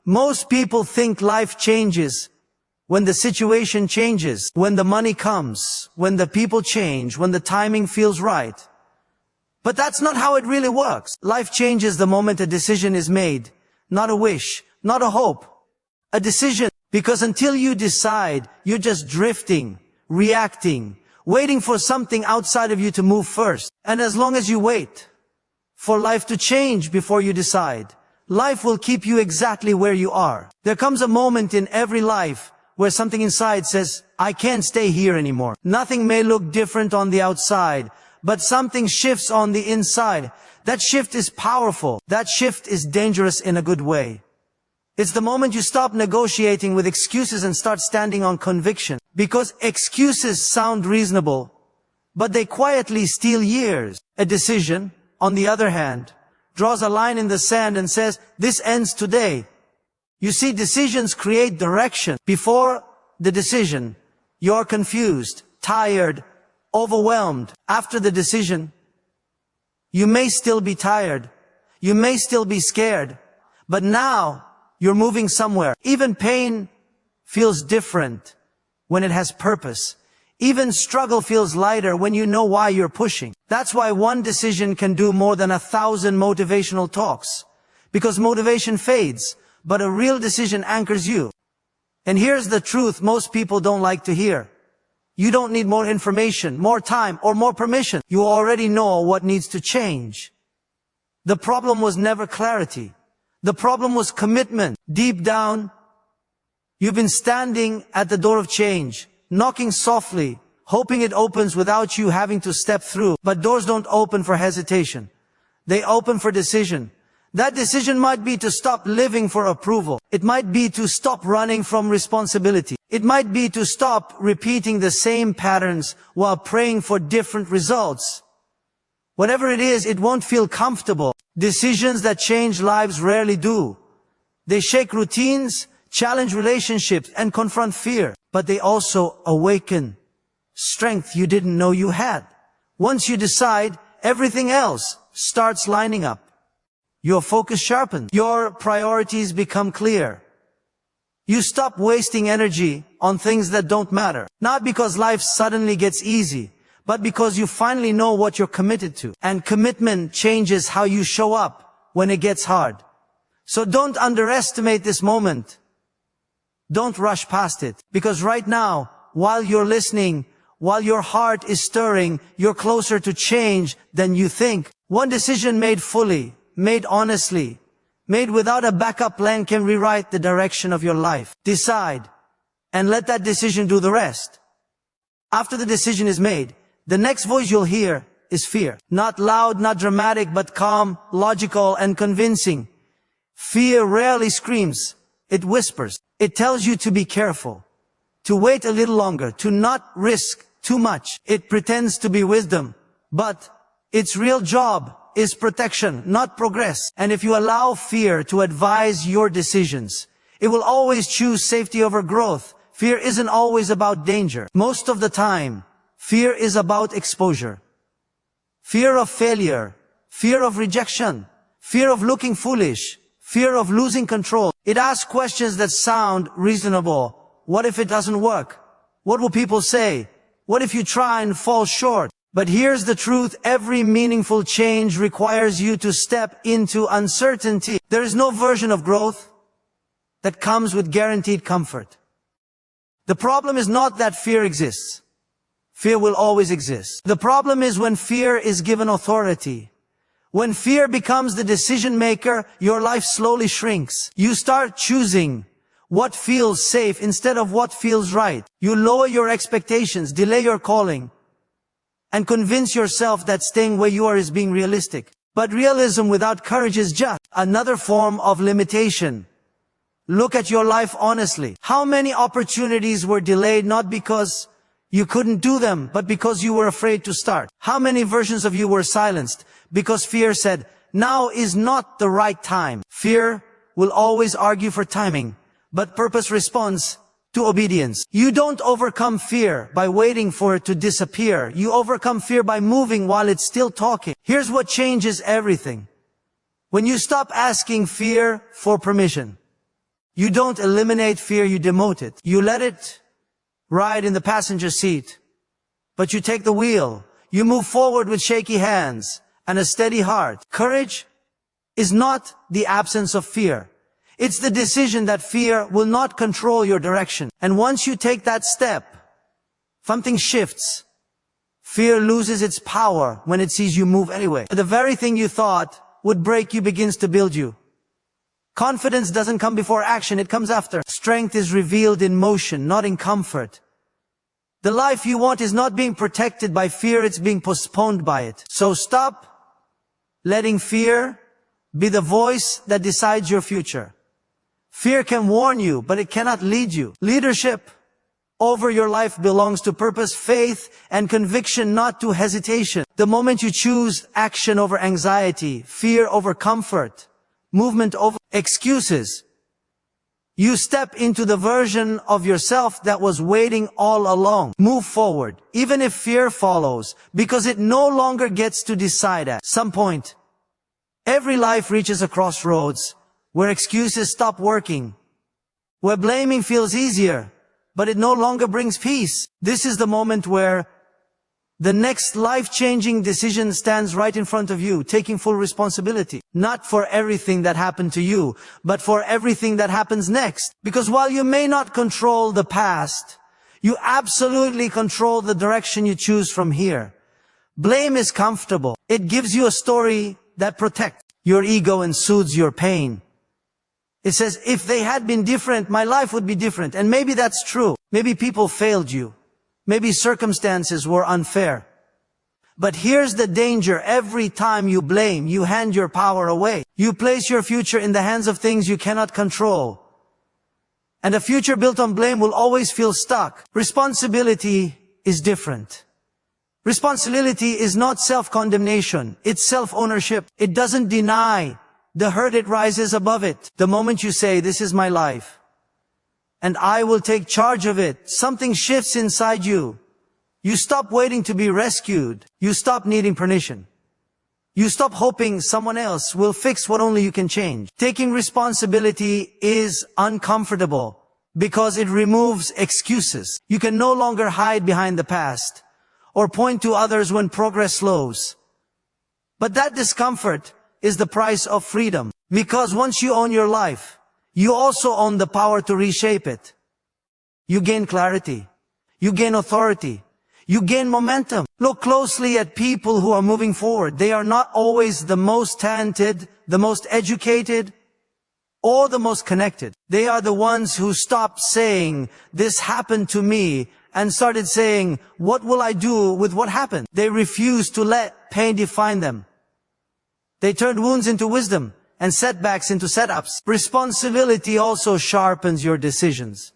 Most people think life changes when the situation changes, when the money comes, when the people change, when the timing feels right. But that's not how it really works. Life changes the moment a decision is made, not a wish, not a hope. A decision, because until you decide, you're just drifting, reacting, waiting for something outside of you to move first. And as long as you wait for life to change before you decide, life will keep you exactly where you are. There comes a moment in every life where something inside says, I can't stay here anymore. Nothing may look different on the outside, but something shifts on the inside. That shift is powerful. That shift is dangerous in a good way. It's the moment you stop negotiating with excuses and start standing on conviction. Because excuses sound reasonable, but they quietly steal years. A decision, on the other hand, draws a line in the sand and says, this ends today. You see, decisions create direction. Before the decision, you're confused, tired, overwhelmed. After the decision, you may still be tired. You may still be scared. But now, you're moving somewhere. Even pain feels different when it has purpose. Even struggle feels lighter when you know why you're pushing. That's why one decision can do more than 1,000 motivational talks. Because motivation fades, but a real decision anchors you. And here's the truth most people don't like to hear. You don't need more information, more time, or more permission. You already know what needs to change. The problem was never clarity. The problem was commitment. Deep down, you've been standing at the door of change, knocking softly, hoping it opens without you having to step through. But doors don't open for hesitation. They open for decision. That decision might be to stop living for approval. It might be to stop running from responsibility. It might be to stop repeating the same patterns while praying for different results. Whatever it is, it won't feel comfortable. Decisions that change lives rarely do. They shake routines, challenge relationships, and confront fear. But they also awaken strength you didn't know you had. Once you decide, everything else starts lining up. Your focus sharpens. Your priorities become clear. You stop wasting energy on things that don't matter. Not because life suddenly gets easy, but because you finally know what you're committed to. And commitment changes how you show up when it gets hard. So don't underestimate this moment. Don't rush past it. Because right now, while you're listening, while your heart is stirring, you're closer to change than you think. One decision made fully, made honestly, made without a backup plan can rewrite the direction of your life. Decide, and let that decision do the rest. After the decision is made, the next voice you'll hear is fear. Not loud, not dramatic, but calm, logical, and convincing. Fear rarely screams. It whispers. It tells you to be careful, to wait a little longer, to not risk too much. It pretends to be wisdom, but its real job is protection, not progress. And if you allow fear to advise your decisions, it will always choose safety over growth. Fear isn't always about danger. Most of the time, fear is about exposure. Fear of failure, fear of rejection, fear of looking foolish, fear of losing control. It asks questions that sound reasonable. What if it doesn't work? What will people say? What if you try and fall short? But here's the truth, every meaningful change requires you to step into uncertainty. There is no version of growth that comes with guaranteed comfort. The problem is not that fear exists. Fear will always exist. The problem is when fear is given authority. When fear becomes the decision maker, your life slowly shrinks. You start choosing what feels safe instead of what feels right. You lower your expectations, delay your calling, and convince yourself that staying where you are is being realistic. But realism without courage is just another form of limitation. Look at your life honestly. How many opportunities were delayed not because you couldn't do them, but because you were afraid to start? How many versions of you were silenced because fear said, now is not the right time? Fear will always argue for timing, but purpose responds to obedience. You don't overcome fear by waiting for it to disappear. You overcome fear by moving while it's still talking. Here's what changes everything. When you stop asking fear for permission, You don't eliminate fear, you demote it. You let it ride in the passenger seat, but you take the wheel. You move forward with shaky hands and a steady heart. Courage is not the absence of fear. It's the decision that fear will not control your direction. And once you take that step, something shifts. Fear loses its power when it sees you move anyway. The very thing you thought would break you begins to build you. Confidence doesn't come before action, it comes after. Strength is revealed in motion, not in comfort. The life you want is not being protected by fear, it's being postponed by it. So stop letting fear be the voice that decides your future. Fear can warn you, but it cannot lead you. Leadership over your life belongs to purpose, faith, and conviction, not to hesitation. The moment you choose action over anxiety, fear over comfort, movement over excuses, you step into the version of yourself that was waiting all along. Move forward, even if fear follows, because it no longer gets to decide at some point. Every life reaches a crossroads where excuses stop working, where blaming feels easier, but it no longer brings peace. This is the moment where the next life-changing decision stands right in front of you, taking full responsibility. Not for everything that happened to you, but for everything that happens next. Because while you may not control the past, you absolutely control the direction you choose from here. Blame is comfortable. It gives you a story that protects your ego and soothes your pain. It says, if they had been different, my life would be different. And maybe that's true. Maybe people failed you. Maybe circumstances were unfair. But here's the danger. Every time you blame, you hand your power away. You place your future in the hands of things you cannot control. And a future built on blame will always feel stuck. Responsibility is different. Responsibility is not self-condemnation. It's self-ownership. It doesn't deny the hurt, it rises above it. The moment you say, this is my life, and I will take charge of it, something shifts inside you. You stop waiting to be rescued. You stop needing permission. You stop hoping someone else will fix what only you can change. Taking responsibility is uncomfortable because it removes excuses. You can no longer hide behind the past or point to others when progress slows. But that discomfort is the price of freedom. Because once you own your life, you also own the power to reshape it. You gain clarity. You gain authority. You gain momentum. Look closely at people who are moving forward. They are not always the most talented, the most educated, or the most connected. They are the ones who stopped saying, this happened to me, and started saying, what will I do with what happened? They refused to let pain define them. They turned wounds into wisdom and setbacks into setups. Responsibility also sharpens your decisions.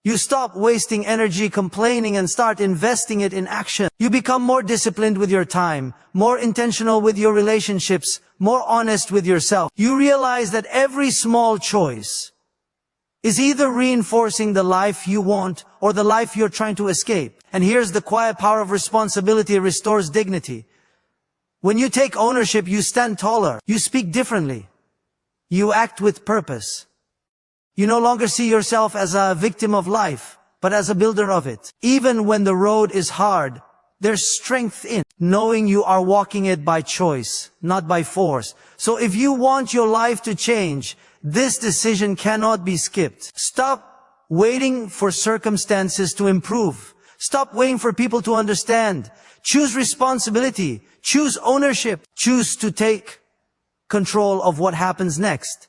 You stop wasting energy complaining and start investing it in action. You become more disciplined with your time, more intentional with your relationships, more honest with yourself. You realize that every small choice is either reinforcing the life you want or the life you're trying to escape. And here's the quiet power of responsibility: it restores dignity. When you take ownership, you stand taller. You speak differently. You act with purpose. You no longer see yourself as a victim of life, but as a builder of it. Even when the road is hard, there's strength in knowing you are walking it by choice, not by force. So if you want your life to change, this decision cannot be skipped. Stop waiting for circumstances to improve. Stop waiting for people to understand. Choose responsibility. Choose ownership. Choose to take control of what happens next.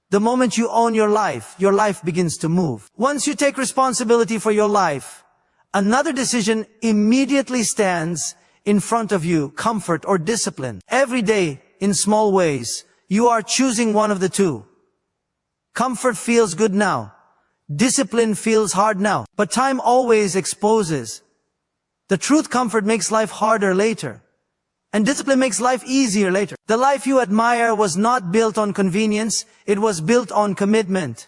The moment you own your life begins to move. Once you take responsibility for your life, another decision immediately stands in front of you: comfort or discipline. Every day, in small ways, you are choosing one of the two. Comfort feels good now. Discipline feels hard now. But time always exposes the truth. Comfort makes life harder later, and discipline makes life easier later. The life you admire was not built on convenience, it was built on commitment.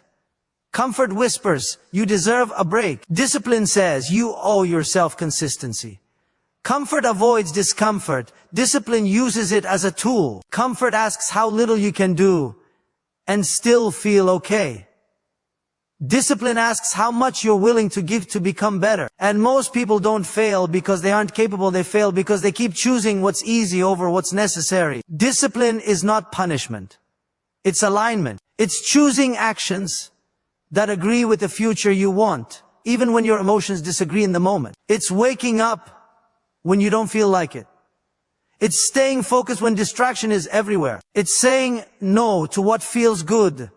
Comfort whispers, you deserve a break. Discipline says, you owe yourself consistency. Comfort avoids discomfort. Discipline uses it as a tool. Comfort asks how little you can do and still feel okay. Discipline asks how much you're willing to give to become better. And most people don't fail because they aren't capable, they fail because they keep choosing what's easy over what's necessary. Discipline is not punishment. It's alignment. It's choosing actions that agree with the future you want, even when your emotions disagree in the moment. It's waking up when you don't feel like it. It's staying focused when distraction is everywhere. It's saying no to what feels good,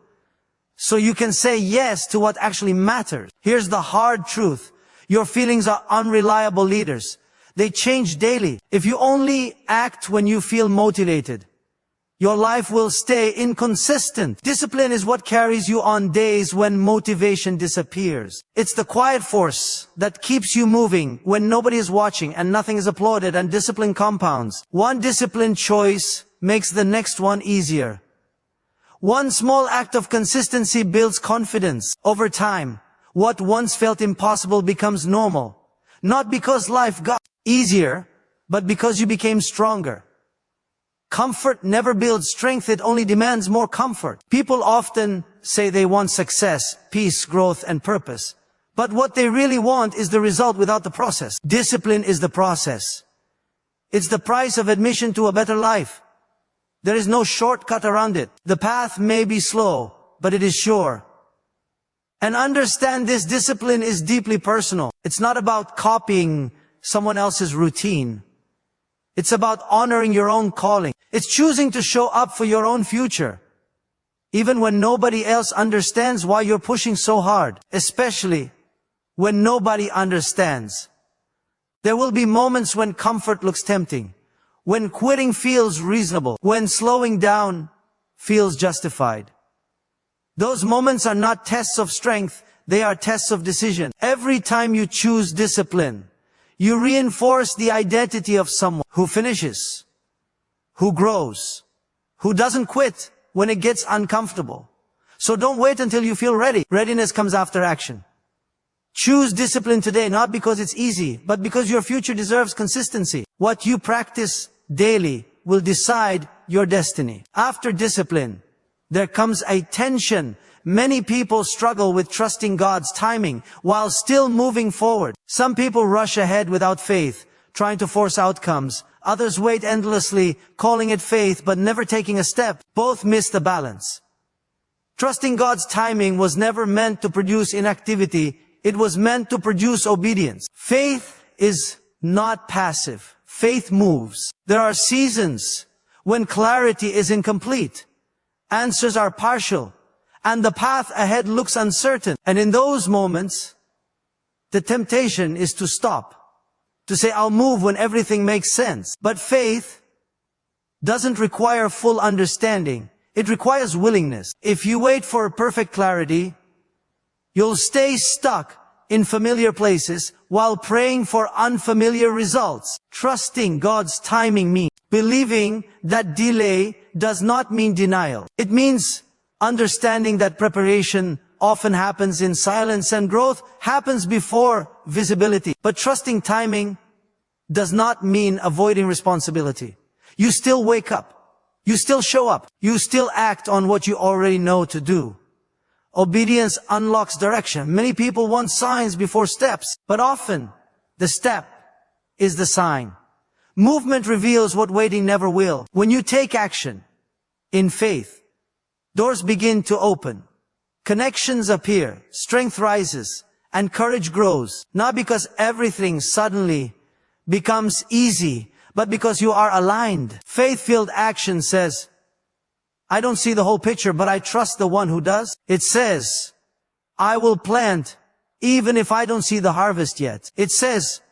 so you can say yes to what actually matters. Here's the hard truth. Your feelings are unreliable leaders. They change daily. If you only act when you feel motivated, your life will stay inconsistent. Discipline is what carries you on days when motivation disappears. It's the quiet force that keeps you moving when nobody is watching and nothing is applauded, and discipline compounds. One disciplined choice makes the next one easier. One small act of consistency builds confidence. Over time, what once felt impossible becomes normal. Not because life got easier, but because you became stronger. Comfort never builds strength, it only demands more comfort. People often say they want success, peace, growth, and purpose. But what they really want is the result without the process. Discipline is the process. It's the price of admission to a better life. There is no shortcut around it. The path may be slow, but it is sure. And understand this, discipline is deeply personal. It's not about copying someone else's routine. It's about honoring your own calling. It's choosing to show up for your own future, even when nobody else understands why you're pushing so hard, especially when nobody understands. There will be moments when comfort looks tempting, when quitting feels reasonable, when slowing down feels justified. Those moments are not tests of strength, they are tests of decision. Every time you choose discipline, you reinforce the identity of someone who finishes, who grows, who doesn't quit when it gets uncomfortable. So don't wait until you feel ready. Readiness comes after action. Choose discipline today, not because it's easy, but because your future deserves consistency. What you practice daily will decide your destiny. After discipline, there comes a tension. Many people struggle with trusting God's timing while still moving forward. Some people rush ahead without faith, trying to force outcomes. Others wait endlessly, calling it faith but never taking a step. Both miss the balance. Trusting God's timing was never meant to produce inactivity. It was meant to produce obedience. Faith is not passive. Faith moves. There are seasons when clarity is incomplete, answers are partial, and the path ahead looks uncertain. And in those moments, the temptation is to stop, to say, I'll move when everything makes sense. But faith doesn't require full understanding. It requires willingness. If you wait for perfect clarity, you'll stay stuck in familiar places while praying for unfamiliar results. Trusting God's timing means believing that delay does not mean denial. It means understanding that preparation often happens in silence and growth happens before visibility. But trusting timing does not mean avoiding responsibility. You still wake up. You still show up. You still act on what you already know to do. Obedience unlocks direction. Many people want signs before steps, but often the step is the sign. Movement reveals what waiting never will. When you take action in faith, doors begin to open. Connections appear, strength rises, and courage grows. Not because everything suddenly becomes easy, but because you are aligned. Faith-filled action says, I don't see the whole picture, but I trust the one who does. It says, I will plant even if I don't see the harvest yet. It says,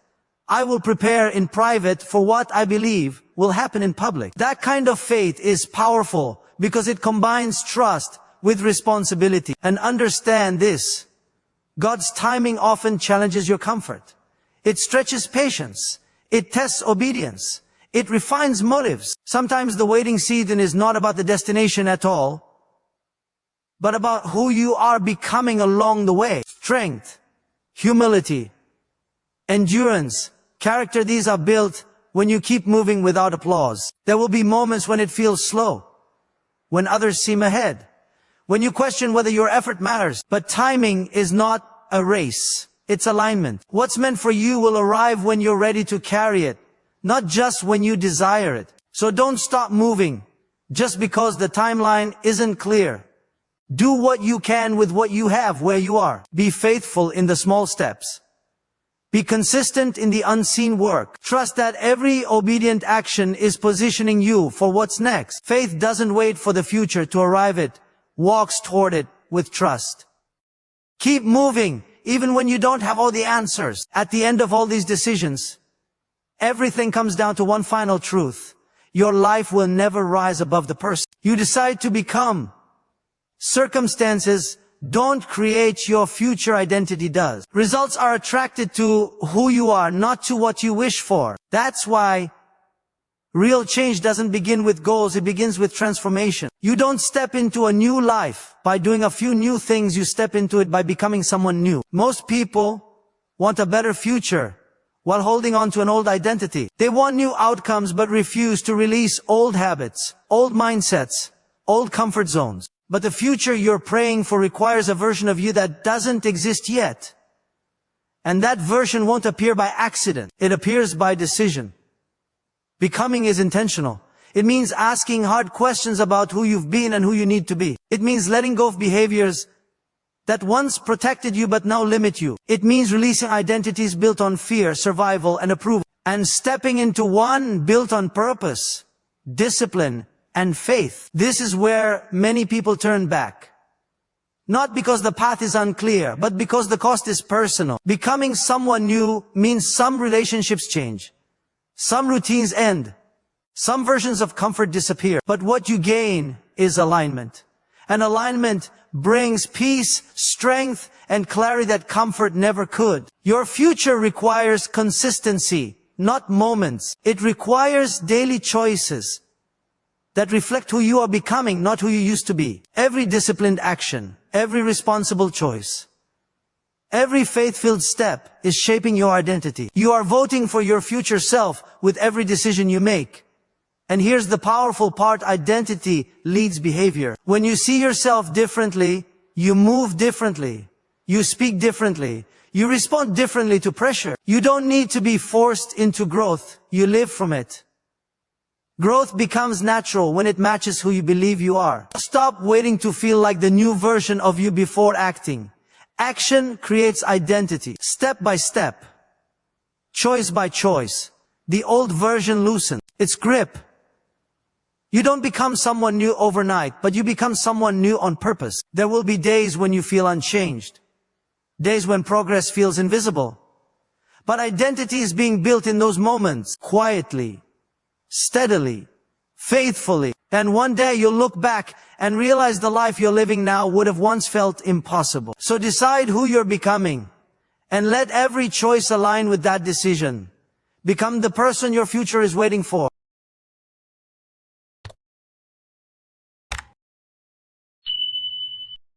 I will prepare in private for what I believe will happen in public. That kind of faith is powerful because it combines trust with responsibility. And understand this, God's timing often challenges your comfort. It stretches patience. It tests obedience. It refines motives. Sometimes the waiting season is not about the destination at all, but about who you are becoming along the way. Strength, humility, endurance, character, these are built when you keep moving without applause. There will be moments when it feels slow, when others seem ahead, When you question whether your effort matters. But timing is not a race. It's alignment. What's meant for you will arrive when you're ready to carry it, not just when you desire it. So don't stop moving just because the timeline isn't clear. Do what you can with what you have where you are. Be faithful in the small steps. Be consistent in the unseen work. Trust that every obedient action is positioning you for what's next. Faith doesn't wait for the future to arrive, it walks toward it with trust. Keep moving, even when you don't have all the answers. At the end of all these decisions, everything comes down to one final truth. Your life will never rise above the person you decide to become. Circumstances don't create your future, identity does. Results are attracted to who you are, not to what you wish for. That's why real change doesn't begin with goals, it begins with transformation. You don't step into a new life by doing a few new things, you step into it by becoming someone new. Most people want a better future while holding on to an old identity. They want new outcomes but refuse to release old habits, old mindsets, old comfort zones. But the future you're praying for requires a version of you that doesn't exist yet. And that version won't appear by accident. It appears by decision. Becoming is intentional. It means asking hard questions about who you've been and who you need to be. It means letting go of behaviors that once protected you but now limit you. It means releasing identities built on fear, survival, and approval, and stepping into one built on purpose, discipline, and faith. This is where many people turn back. Not because the path is unclear, but because the cost is personal. Becoming someone new means some relationships change. Some routines end. Some versions of comfort disappear. But what you gain is alignment. And alignment brings peace, strength, and clarity that comfort never could. Your future requires consistency, not moments. It requires daily choices that reflect who you are becoming, not who you used to be. Every disciplined action, every responsible choice, every faith-filled step is shaping your identity. You are voting for your future self with every decision you make. And here's the powerful part: identity leads behavior. When you see yourself differently, you move differently, you speak differently, you respond differently to pressure. You don't need to be forced into growth, you live from it. Growth becomes natural when it matches who you believe you are. Stop waiting to feel like the new version of you before acting. Action creates identity. Step by step, choice by choice, the old version loosens its grip. You don't become someone new overnight, but you become someone new on purpose. There will be days when you feel unchanged, days when progress feels invisible. But identity is being built in those moments, quietly, steadily, faithfully. And one day you'll look back and realize the life you're living now would have once felt impossible. So decide who you're becoming, and let every choice align with that decision. Become the person your future is waiting for.